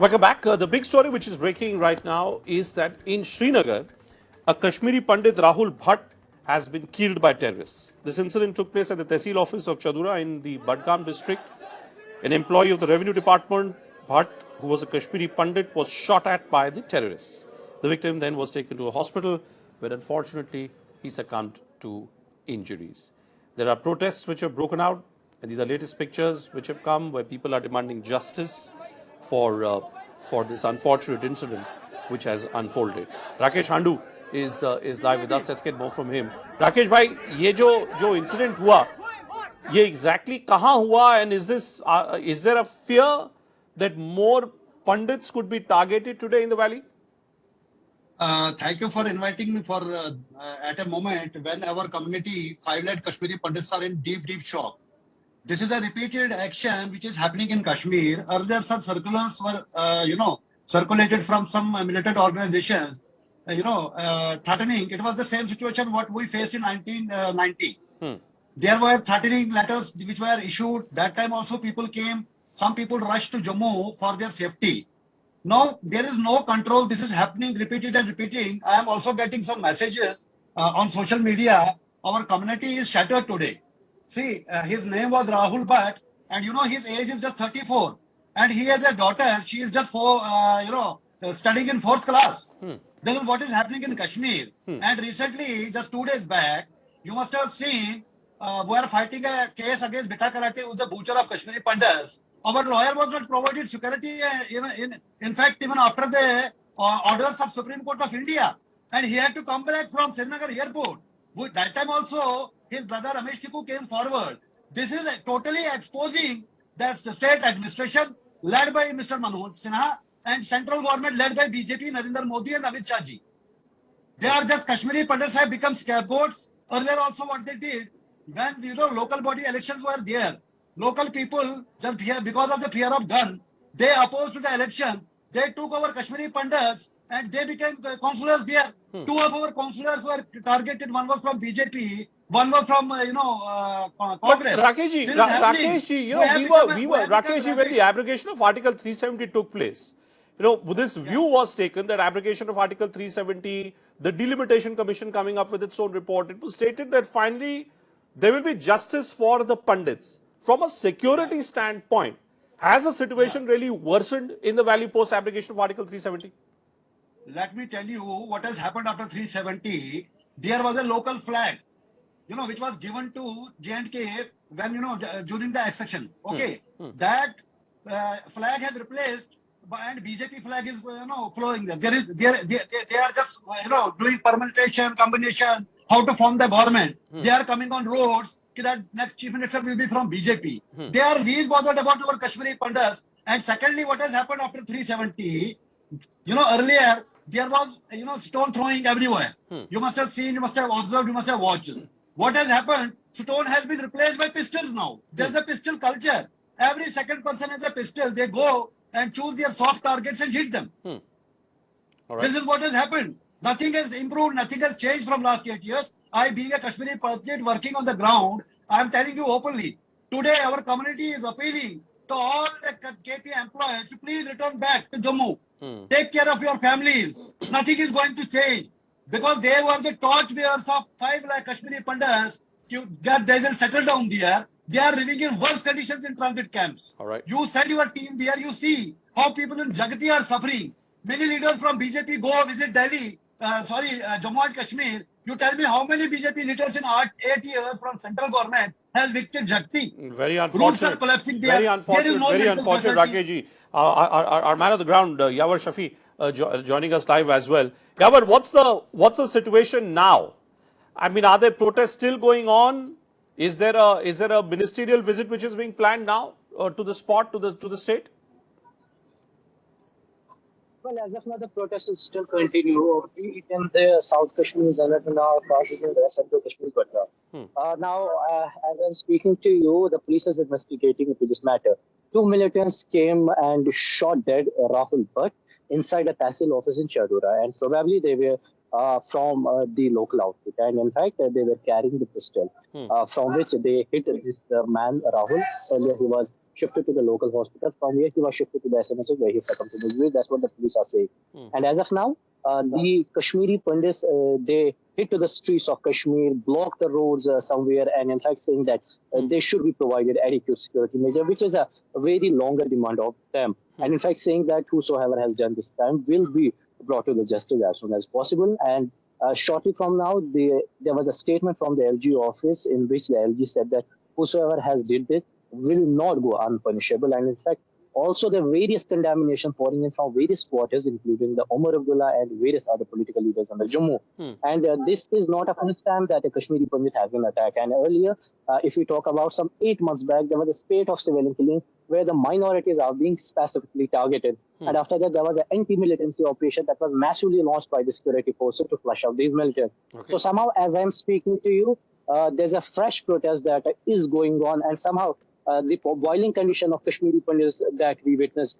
Welcome back. The big story which is breaking right now is that in Srinagar, a Kashmiri Pandit Rahul Bhat has been killed by terrorists. This incident took place at the Tehsil office of Chadura in the Badgam district. An employee of the revenue department, Bhat, who was a Kashmiri Pandit, was shot at by the terrorists. The victim then was taken to a hospital where unfortunately he succumbed to injuries. There are protests which have broken out, and these are latest pictures which have come where people are demanding justice for this unfortunate incident which has unfolded. Rakesh Handu is live with us. Let's get more from him. Rakesh bhai, ये जो incident हुआ, ये exactly कहाँ हुआ, and is there a fear that more pundits could be targeted today in the valley? Thank you for inviting me for at a moment when our community 5 lakh Kashmiri Pandits are in deep shock. This is a repeated action which is happening in Kashmir. Earlier, some circulars were, circulated from some militant organizations, threatening. It was the same situation what we faced in 1990. There were threatening letters which were issued. That time also people came. Some people rushed to Jammu for their safety. Now, there is no control. This is happening, repeated and repeating. I am also getting some messages on social media. Our community is shattered today. See, his name was Rahul Bhat, and his age is just 34. And he has a daughter. She is just studying in 4th class. This is what is happening in Kashmir. And recently, just 2 days back, you must have seen we are fighting a case against Bita Karate, who is the butcher of Kashmiri Pandits. Our lawyer was not provided security, in fact, even after the orders of Supreme Court of India. And he had to come back from Srinagar airport. That time also, his brother Ramesh Tiku came forward. This is totally exposing the state administration led by Mr. Manoj Sinha and central government led by BJP, Narendra Modi and Amit Shah ji. They are just Kashmiri Pandits have become scapegoats. Earlier also what they did, when local body elections were there, local people, just because of the fear of gun, they opposed to the election. They took our Kashmiri Pandits and they became councillors there. Two of our councillors were targeted. One was from BJP, one was from Congress. Rakesh ji, Rakesh ji, when the abrogation of Article 370 took place, this view was taken that abrogation of Article 370, the Delimitation Commission coming up with its own report, it was stated that finally there will be justice for the Pandits. From a security standpoint, has the situation really worsened in the valley post abrogation of Article 370? Let me tell you what has happened after 370. There was a local flag, which was given to J&K when, during the accession. Okay. That flag has replaced and BJP flag is, flowing there. They are just, doing permutation, combination, how to form the government. They are coming on roads that next chief minister will be from BJP. They are least bothered about our Kashmiri Pandits. And secondly, what has happened after 370, earlier there was, stone throwing everywhere. You must have seen, you must have observed, you must have watched. What has happened? Stone has been replaced by pistols now. There's a pistol culture. Every second person has a pistol. They go and choose their soft targets and hit them. All right. This is what has happened. Nothing has improved. Nothing has changed from last 8 years. I, being a Kashmiri Pandit working on the ground, I am telling you openly. Today, our community is appealing to all the KP employees to please return back to Jammu. Take care of your families. Nothing is going to change. Because they were the torchbearers of 5 lakh Kashmiri Pandits that they will settle down there. They are living in worse conditions in transit camps. All right. You send your team there, you see how people in Jagati are suffering. Many leaders from BJP go visit Delhi, Jammu and Kashmir. You tell me how many BJP leaders in 8 years from central government has visited Jagati. Very unfortunate. Roads are collapsing there. Very unfortunate, very unfortunate, Rakesh ji. Our man on the ground, Yawar Shafi, joining us live as well. Yawar, what's the situation now? I mean, are there protests still going on? Is there a ministerial visit which is being planned now to the spot, to the state? Well, as of now, the protests will still continue. In the South Kashmir, Zanatana, in the Central Kashmir, but now, as I'm speaking to you, the police is investigating into this matter. 2 militants came and shot dead Rahul Bhat inside a Tehsil office in Chadura, and probably they were from the local outfit. And in fact, they were carrying the pistol from which they hit this man, Rahul. Earlier, he was shifted to the local hospital, from where he was shifted to the SMSO where he succumbed to the disease. That's what the police are saying. And as of now, the Kashmiri Pandits, they hit to the streets of Kashmir, block the roads somewhere, and in fact saying that they should be provided adequate security measure, which is a very longer demand of them. And in fact saying that whosoever has done this crime will be brought to the justice as soon as possible. And shortly from now, there was a statement from the LG office in which the LG said that whosoever has did this will not go unpunishable. And in fact, also the various condemnation pouring in from various quarters, including the Omar Abdullah and various other political leaders in the Jammu. And this is not a first time that a Kashmiri Pandit has been attacked. And earlier, if we talk about some 8 months back, there was a spate of civilian killing where the minorities are being specifically targeted. And after that, there was an anti-militancy operation that was massively launched by the security forces to flush out these militants. So somehow, as I'm speaking to you, there's a fresh protest that is going on, and somehow the boiling condition of Kashmiri Pandits that we witnessed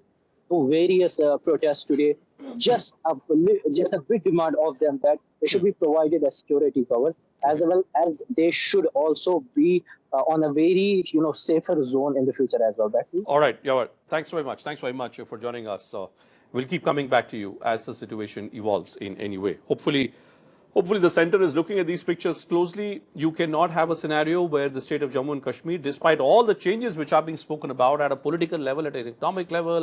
to various protests today, just a big demand of them that they should be provided a security cover, as well as they should also be on a very safer zone in the future as well. All right, Yawar, thanks very much. Thanks very much for joining us. We'll keep coming back to you as the situation evolves in any way. Hopefully, the center is looking at these pictures closely. You cannot have a scenario where the state of Jammu and Kashmir, despite all the changes which are being spoken about at a political level, at an economic level,